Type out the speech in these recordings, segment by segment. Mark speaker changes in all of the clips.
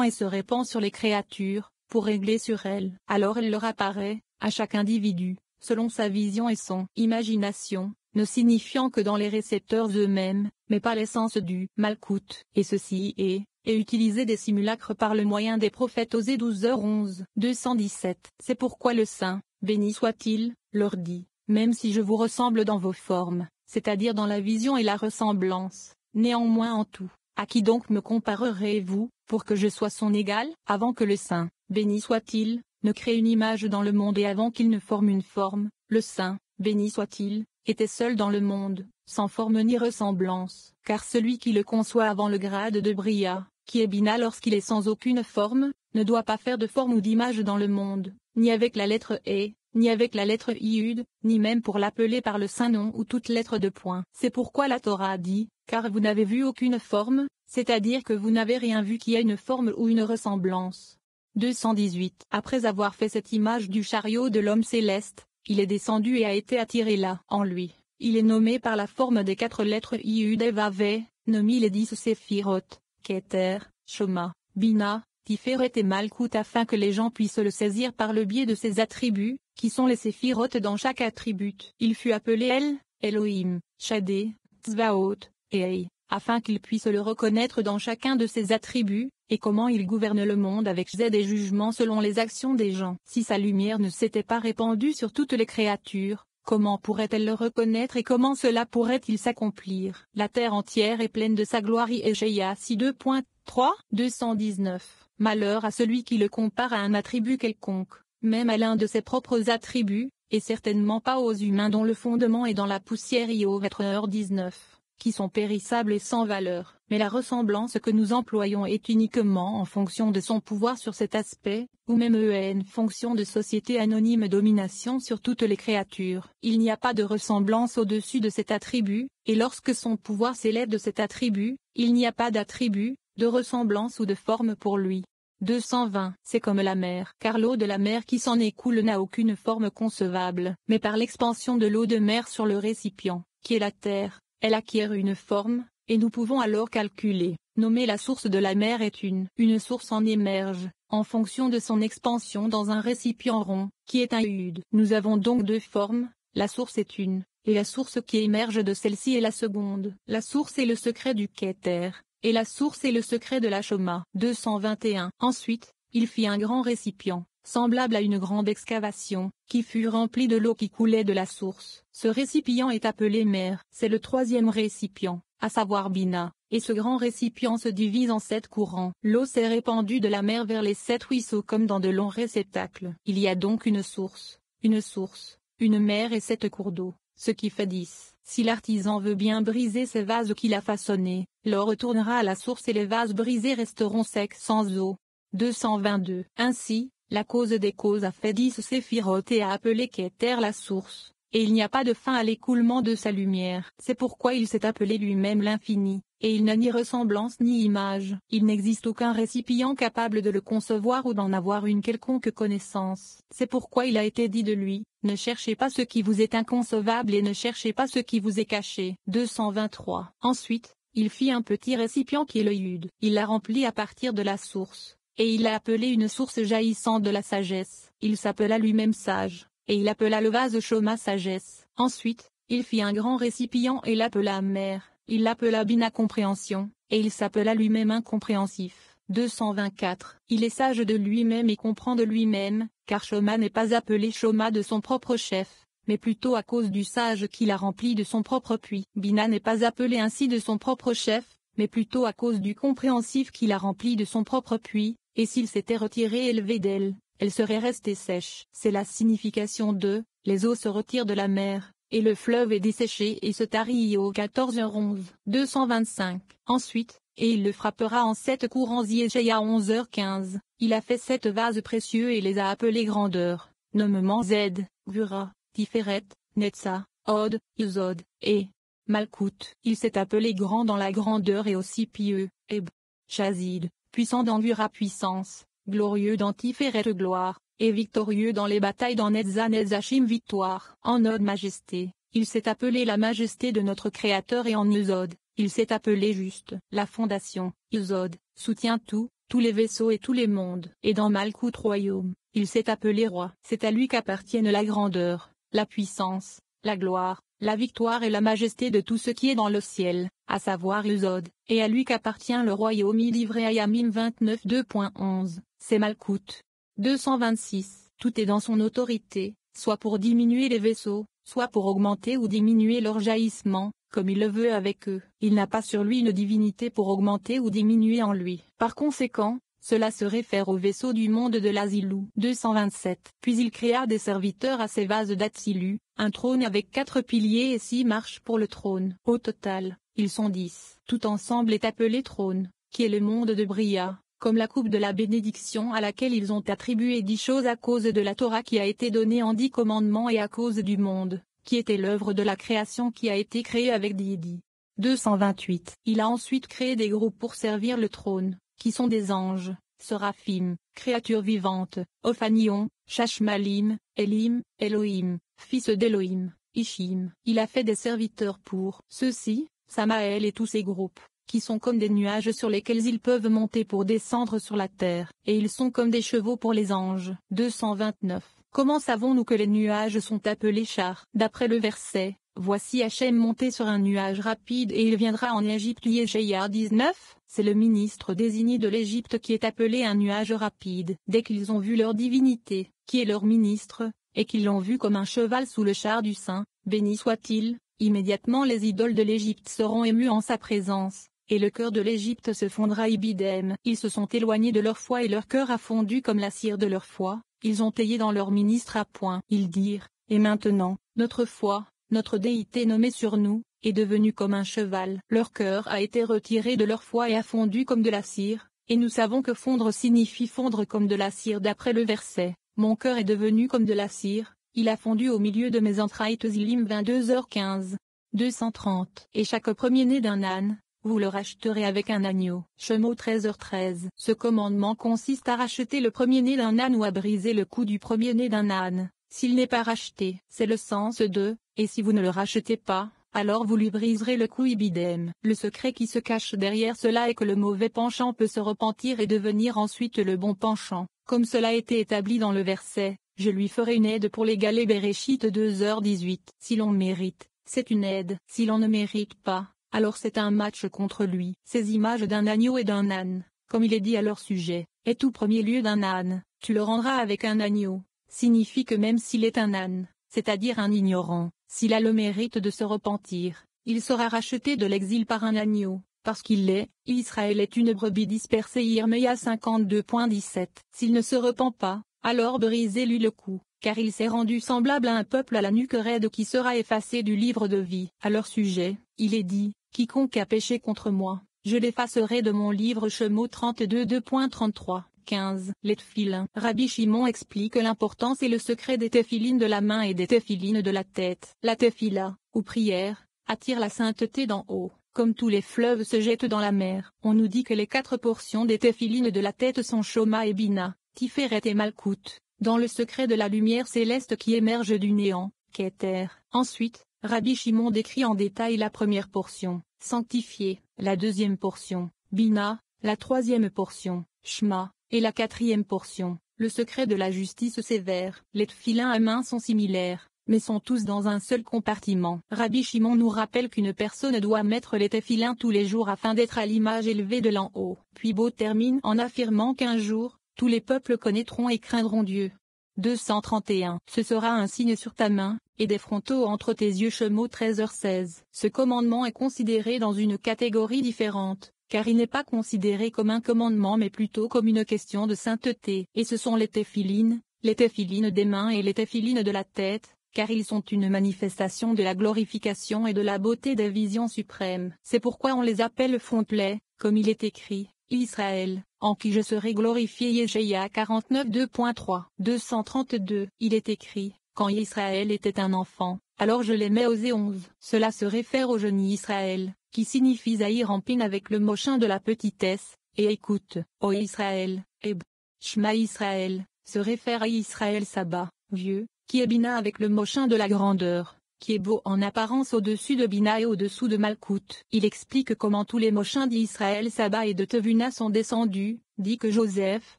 Speaker 1: et se répand sur les créatures, pour régler sur elles. Alors elle leur apparaît, à chaque individu, selon sa vision et son imagination, ne signifiant que dans les récepteurs eux-mêmes, mais pas l'essence du Malkout. Et ceci est utilisé des simulacres par le moyen des prophètes. Osée 12h11, 217. C'est pourquoi le Saint, béni soit-il, leur dit, même si je vous ressemble dans vos formes, c'est-à-dire dans la vision et la ressemblance, néanmoins en tout, à qui donc me comparerez-vous, pour que je sois son égal? Avant que le Saint, béni soit-il, ne crée une image dans le monde et avant qu'il ne forme une forme, le Saint, béni soit-il, était seul dans le monde, sans forme ni ressemblance, car celui qui le conçoit avant le grade de Bria, qui est Bina lorsqu'il est sans aucune forme, ne doit pas faire de forme ou d'image dans le monde, ni avec la lettre E, ni avec la lettre Iud, ni même pour l'appeler par le saint nom ou toute lettre de point. C'est pourquoi la Torah dit, car vous n'avez vu aucune forme, c'est-à-dire que vous n'avez rien vu qui ait une forme ou une ressemblance. 218. Après avoir fait cette image du chariot de l'homme céleste, il est descendu et a été attiré là. En lui, il est nommé par la forme des 4 lettres Iud et Vav, nommé les 10 Séphirot, Keter, Shoma, Bina, Tiferet et Malkout afin que les gens puissent le saisir par le biais de ses attributs, qui sont les Séphirot dans chaque attribut. Il fut appelé El, Elohim, Shadé, Tzvaot, et Ei, afin qu'il puisse le reconnaître dans chacun de ses attributs, et comment il gouverne le monde avec Z et jugement selon les actions des gens. Si sa lumière ne s'était pas répandue sur toutes les créatures, comment pourrait-elle le reconnaître et comment cela pourrait-il s'accomplir? La terre entière est pleine de sa gloire. Ésaïe 2.3, 219. Malheur à celui qui le compare à un attribut quelconque, même à l'un de ses propres attributs, et certainement pas aux humains dont le fondement est dans la poussière. Iov 19. Qui sont périssables et sans valeur. Mais la ressemblance que nous employons est uniquement en fonction de son pouvoir sur cet aspect, ou même en fonction de société anonyme domination sur toutes les créatures. Il n'y a pas de ressemblance au-dessus de cet attribut, et lorsque son pouvoir s'élève de cet attribut, il n'y a pas d'attribut, de ressemblance ou de forme pour lui. 220. C'est comme la mer, car l'eau de la mer qui s'en écoule n'a aucune forme concevable, mais par l'expansion de l'eau de mer sur le récipient, qui est la terre, elle acquiert une forme, et nous pouvons alors calculer, nommer la source de la mer est une source en émerge, en fonction de son expansion dans un récipient rond, qui est un Iud. Nous avons donc 2 formes, la source est une, et la source qui émerge de celle-ci est la seconde. La source est le secret du Keter, et la source est le secret de la Shoma. 221. Ensuite, il fit un grand récipient, semblable à une grande excavation, qui fut rempli de l'eau qui coulait de la source. Ce récipient est appelé mer. C'est le 3e récipient, à savoir Bina, et ce grand récipient se divise en 7 courants. L'eau s'est répandue de la mer vers les 7 ruisseaux comme dans de longs réceptacles. Il y a donc une source, une mer et 7 cours d'eau, ce qui fait 10. Si l'artisan veut bien briser ces vases qu'il a façonnés, l'eau retournera à la source et les vases brisés resteront secs sans eau. 222. Ainsi, la cause des causes a fait 10 Séphirot et a appelé Keter la source, et il n'y a pas de fin à l'écoulement de sa lumière. C'est pourquoi il s'est appelé lui-même l'infini, et il n'a ni ressemblance ni image. Il n'existe aucun récipient capable de le concevoir ou d'en avoir une quelconque connaissance. C'est pourquoi il a été dit de lui, ne cherchez pas ce qui vous est inconcevable et ne cherchez pas ce qui vous est caché. 223. Ensuite, il fit un petit récipient qui est le Yud. Il l'a rempli à partir de la source. Et il l'a appelé une source jaillissante de la sagesse. Il s'appela lui-même sage, et il appela le vase Shoma sagesse. Ensuite, il fit un grand récipient et l'appela mer. Il l'appela Bina compréhension, et il s'appela lui-même incompréhensif. 224. Il est sage de lui-même et comprend de lui-même, car Shoma n'est pas appelé Shoma de son propre chef, mais plutôt à cause du sage qui l'a rempli de son propre puits. Bina n'est pas appelé ainsi de son propre chef, mais plutôt à cause du compréhensif qui l'a rempli de son propre puits. Et s'il s'était retiré et élevé d'elle, elle serait restée sèche. C'est la signification de « les eaux se retirent de la mer, et le fleuve est desséché et se tarit » au 14h11. 225. Ensuite, et il le frappera en 7 courants. Ésaïe 11h15. Il a fait 7 vases précieux et les a appelés grandeur, nommement Z, Gvura, Tiferet, Netza, Od, Yuzod, et Malkout. Il s'est appelé grand dans la grandeur et aussi pieux, Eb, Shazid, puissant dans Gvura puissance, glorieux dans Tiferet gloire, et victorieux dans les batailles dans Netza Netzachim victoire. En Od majesté, il s'est appelé la majesté de notre Créateur et en Yuzod, il s'est appelé juste. La fondation, Yuzod, soutient tout, tous les vaisseaux et tous les mondes. Et dans Malkout royaume, il s'est appelé roi. C'est à lui qu'appartiennent la grandeur, la puissance, la gloire, la victoire et la majesté de tout ce qui est dans le ciel, à savoir Uzod, et à lui qu'appartient le royaume livré à Yamim 29 2.11, c'est Malkout. 226. Tout est dans son autorité, soit pour diminuer les vaisseaux, soit pour augmenter ou diminuer leur jaillissement, comme il le veut avec eux. Il n'a pas sur lui une divinité pour augmenter ou diminuer en lui. Par conséquent, cela se réfère aux vaisseaux du monde de l'Azilou. 227. Puis il créa des serviteurs à ses vases d'Atsilu, un trône avec 4 piliers et 6 marches pour le trône. Au total, ils sont 10. Tout ensemble est appelé trône, qui est le monde de Bria, comme la coupe de la bénédiction à laquelle ils ont attribué 10 choses à cause de la Torah qui a été donnée en 10 commandements et à cause du monde, qui était l'œuvre de la création qui a été créée avec Didi. 228. Il a ensuite créé des groupes pour servir le trône, qui sont des anges, séraphim, créatures vivantes, Ophanion, Shashmalim, Elim, Elohim, fils d'Elohim, Ishim. Il a fait des serviteurs pour ceux-ci, Samaël et tous ses groupes, qui sont comme des nuages sur lesquels ils peuvent monter pour descendre sur la terre, et ils sont comme des chevaux pour les anges. 229. Comment savons-nous que les nuages sont appelés chars? D'après le verset, voici Hachem monté sur un nuage rapide et il viendra en Égypte. Yeshaïa 19, c'est le ministre désigné de l'Égypte qui est appelé un nuage rapide. Dès qu'ils ont vu leur divinité, qui est leur ministre, et qu'ils l'ont vu comme un cheval sous le char du Saint, béni soit-il, immédiatement les idoles de l'Égypte seront émues en sa présence, et le cœur de l'Égypte se fondra ibidem. Ils se sont éloignés de leur foi et leur cœur a fondu comme la cire de leur foi, ils ont payé dans leur ministre à point. Ils dirent, et maintenant, notre foi, notre déité nommée sur nous, est devenue comme un cheval. Leur cœur a été retiré de leur foi et a fondu comme de la cire, et nous savons que fondre signifie fondre comme de la cire d'après le verset. Mon cœur est devenu comme de la cire, il a fondu au milieu de mes entrailles. Tzilim 22h15. 230. Et chaque premier-né d'un âne, vous le racheterez avec un agneau. Shemot 13h13. Ce commandement consiste à racheter le premier-né d'un âne ou à briser le cou du premier-né d'un âne, s'il n'est pas racheté. C'est le sens de, et si vous ne le rachetez pas, alors vous lui briserez le cou ibidem. Le secret qui se cache derrière cela est que le mauvais penchant peut se repentir et devenir ensuite le bon penchant, comme cela a été établi dans le verset, je lui ferai une aide pour l'égaler. Bereshit 2h18. Si l'on mérite, c'est une aide. Si l'on ne mérite pas, alors c'est un match contre lui. Ces images d'un agneau et d'un âne, comme il est dit à leur sujet, et tout premier lieu d'un âne, tu le rendras avec un agneau, signifie que même s'il est un âne, c'est-à-dire un ignorant, s'il a le mérite de se repentir, il sera racheté de l'exil par un agneau, parce qu'il l'est. Israël est une brebis dispersée. Yirmeya 52.17. S'il ne se repent pas, alors brisez-lui le cou, car il s'est rendu semblable à un peuple à la nuque raide qui sera effacé du livre de vie. À leur sujet, il est dit, quiconque a péché contre moi, je l'effacerai de mon livre. Shemot 32 2.33. 15. Les téphilins. Rabbi Shimon explique l'importance et le secret des téphilines de la main et des téphilines de la tête. La téphila, ou prière, attire la sainteté d'en haut, comme tous les fleuves se jettent dans la mer. On nous dit que les 4 portions des téphilines de la tête sont Shoma et Bina, Tiferet et Malkout, dans le secret de la lumière céleste qui émerge du néant, Keter. Ensuite, Rabbi Shimon décrit en détail la première portion, sanctifiée, la deuxième portion, Bina, la troisième portion, Shma, et la quatrième portion, le secret de la justice sévère. Les téphilins à main sont similaires, mais sont tous dans un seul compartiment. Rabbi Shimon nous rappelle qu'une personne doit mettre les téphilins tous les jours afin d'être à l'image élevée de l'en haut. Puis Bo termine en affirmant qu'un jour, tous les peuples connaîtront et craindront Dieu. 231. Ce sera un signe sur ta main, et des frontaux entre tes yeux. Shemot 13h16. Ce commandement est considéré dans une catégorie différente, car il n'est pas considéré comme un commandement mais plutôt comme une question de sainteté. Et ce sont les téphilines des mains et les téphilines de la tête, car ils sont une manifestation de la glorification et de la beauté des visions suprêmes. C'est pourquoi on les appelle frontelets, comme il est écrit, Israël, en qui je serai glorifié. Yeshaïa 49 2.3. 232. Il est écrit, quand Israël était un enfant, alors je l'aimais. Osée 11. Cela se réfère au jeune Israël, qui signifie Zahir en pin avec le mochin de la petitesse, et écoute, ô Israël, et Shma Israël, se réfère à Israël Saba, vieux, qui est Bina avec le mochin de la grandeur, qui est beau en apparence au-dessus de Bina et au-dessous de Malkout. Il explique comment tous les Moshins d'Israël Saba et de Tevuna sont descendus, dit que Joseph,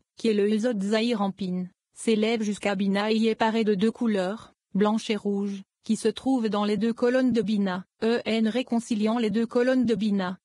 Speaker 1: qui est le Hezod Zahir-Ampin, s'élève jusqu'à Bina et y est paré de deux couleurs, blanche et rouge, qui se trouvent dans les deux colonnes de Bina, réconciliant les deux colonnes de Bina,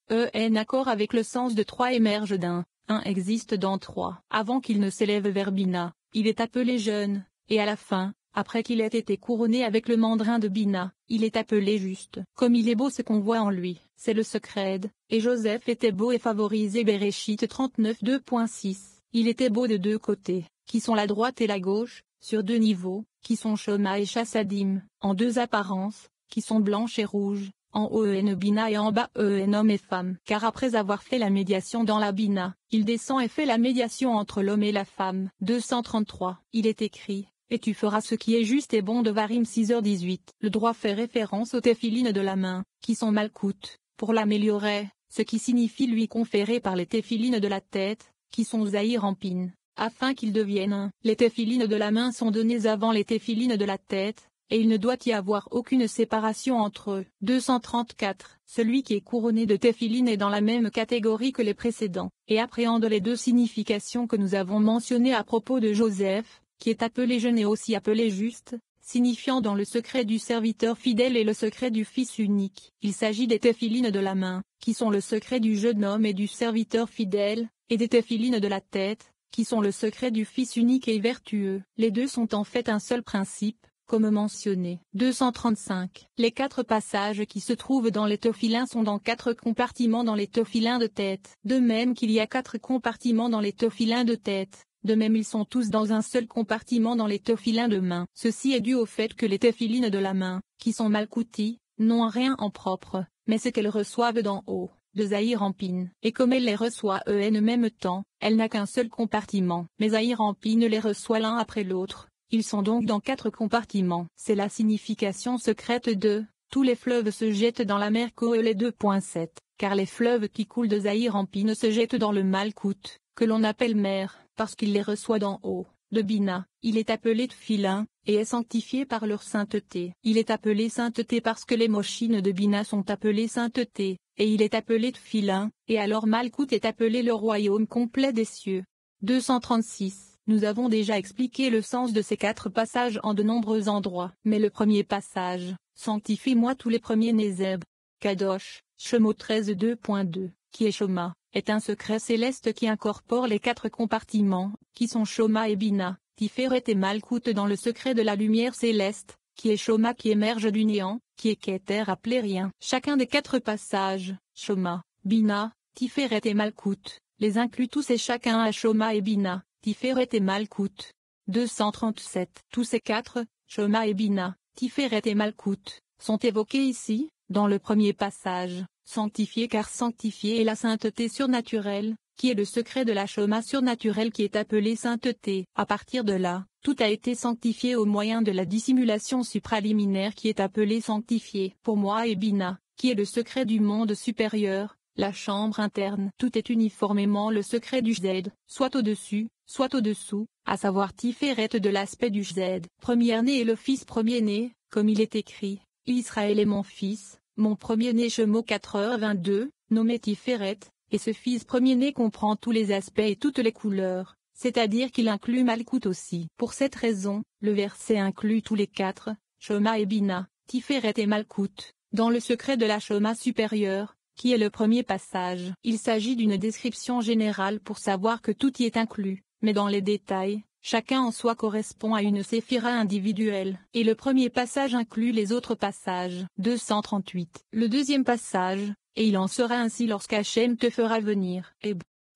Speaker 1: accord avec le sens de trois émerge d'un, un existe dans trois. Avant qu'il ne s'élève vers Bina, il est appelé jeune, et à la fin, après qu'il ait été couronné avec le mandrin de Bina, il est appelé juste. Comme il est beau ce qu'on voit en lui, c'est le secret. Et Joseph était beau et favorisé. Bereshit 39 2.6. Il était beau de deux côtés, qui sont la droite et la gauche, sur deux niveaux, qui sont Shoma et Chassadim, en deux apparences, qui sont blanches et rouges, en haut Bina et en bas homme et femme. Car après avoir fait la médiation dans la Bina, il descend et fait la médiation entre l'homme et la femme. 233. Il est écrit: et tu feras ce qui est juste et bon. Devarim 6h18. Le droit fait référence aux téphilines de la main, qui sont Malkout, pour l'améliorer, ce qui signifie lui conférer par les téphilines de la tête, qui sont Zahir-Ampin, afin qu'ils deviennent un. Les téphilines de la main sont données avant les téphilines de la tête, et il ne doit y avoir aucune séparation entre eux. 234. Celui qui est couronné de téphilines est dans la même catégorie que les précédents, et appréhende les deux significations que nous avons mentionnées à propos de Joseph, qui est appelé jeune et aussi appelé juste, signifiant dans le secret du serviteur fidèle et le secret du fils unique. Il s'agit des téphilines de la main, qui sont le secret du jeune homme et du serviteur fidèle, et des téphilines de la tête, qui sont le secret du fils unique et vertueux. Les deux sont en fait un seul principe, comme mentionné. 235. Les quatre passages qui se trouvent dans les téphilins sont dans quatre compartiments dans les téphilins de tête. De même qu'il y a quatre compartiments dans les téphilins de tête, de même ils sont tous dans un seul compartiment dans les téphilins de main. Ceci est dû au fait que les téphilines de la main, qui sont Malkouti, n'ont rien en propre, mais ce qu'elles reçoivent d'en haut, de Zahir-Ampin. Et comme elle les reçoit en même temps, elle n'a qu'un seul compartiment, mais Zahir-Ampin les reçoit l'un après l'autre. Ils sont donc dans quatre compartiments. C'est la signification secrète de « tous les fleuves se jettent dans la mer Kohelé 2.7 » car les fleuves qui coulent de Zahir-Ampin se jettent dans le Malkout, que l'on appelle mer, parce qu'il les reçoit d'en haut, de Bina. Il est appelé Tfilin, et est sanctifié par leur sainteté. Il est appelé sainteté parce que les moshines de Bina sont appelés sainteté, et il est appelé Tfilin, et alors Malkout est appelé le royaume complet des cieux. 236. Nous avons déjà expliqué le sens de ces quatre passages en de nombreux endroits. Mais le premier passage, sanctifie-moi tous les premiers-nés Zeb, Kadosh, Shemot 13 2.2, qui est Shoma, est un secret céleste qui incorpore les quatre compartiments, qui sont Shoma et Bina, Tiferet et Malkout dans le secret de la lumière céleste, qui est Shoma qui émerge du néant, qui est Keter appelé rien. Chacun des quatre passages, Shoma, Bina, Tiferet et Malkout, les inclut tous et chacun à Shoma et Bina, Tiferet et Malkout. 237. Tous ces quatre, Shoma et Bina, Tiferet et Malkout, sont évoqués ici, dans le premier passage, sanctifié car sanctifié est la sainteté surnaturelle, qui est le secret de la Shoma surnaturelle qui est appelée sainteté. À partir de là, tout a été sanctifié au moyen de la dissimulation supraliminaire qui est appelée sanctifiée. Pour moi et Bina, qui est le secret du monde supérieur, la chambre interne. Tout est uniformément le secret du Zed, soit au-dessus, soit au-dessous, à savoir Tiferet de l'aspect du Zed. Premier-né et le fils premier-né, comme il est écrit, Israël est mon fils, mon premier-né Shemot 4h22, nommé Tiferet, et ce fils premier-né comprend tous les aspects et toutes les couleurs, c'est-à-dire qu'il inclut Malkout aussi. Pour cette raison, le verset inclut tous les quatre, Shoma et Bina, Tiferet et Malkout, dans le secret de la Shoma supérieure, qui est le premier passage. Il s'agit d'une description générale pour savoir que tout y est inclus, mais dans les détails, chacun en soi correspond à une séphira individuelle. Et le premier passage inclut les autres passages. 238. Le deuxième passage, et il en sera ainsi lorsqu'Hachem te fera venir.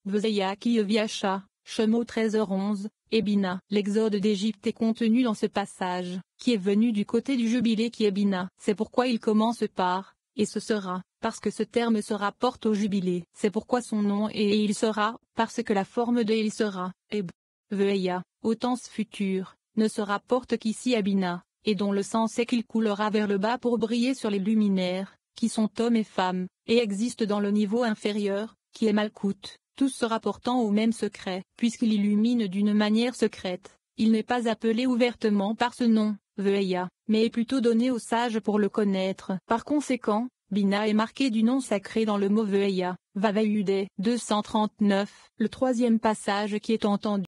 Speaker 1: Vezeya qui Yeviacha, Shemot 13h11, et Bina. L'exode d'Égypte est contenu dans ce passage, qui est venu du côté du jubilé qui est Bina. C'est pourquoi il commence par, et ce sera, parce que ce terme se rapporte au jubilé. C'est pourquoi son nom est et il sera, parce que la forme de il sera, Veya, au temps futur, ne se rapporte qu'ici à Bina, et dont le sens est qu'il coulera vers le bas pour briller sur les luminaires, qui sont hommes et femmes, et existent dans le niveau inférieur, qui est Malkout, tous se rapportant au même secret, puisqu'il illumine d'une manière secrète. Il n'est pas appelé ouvertement par ce nom, Veya, mais est plutôt donné aux sages pour le connaître. Par conséquent, Bina est marqué du nom sacré dans le mot Veuya, Vavaïudé 239, le troisième passage qui est entendu.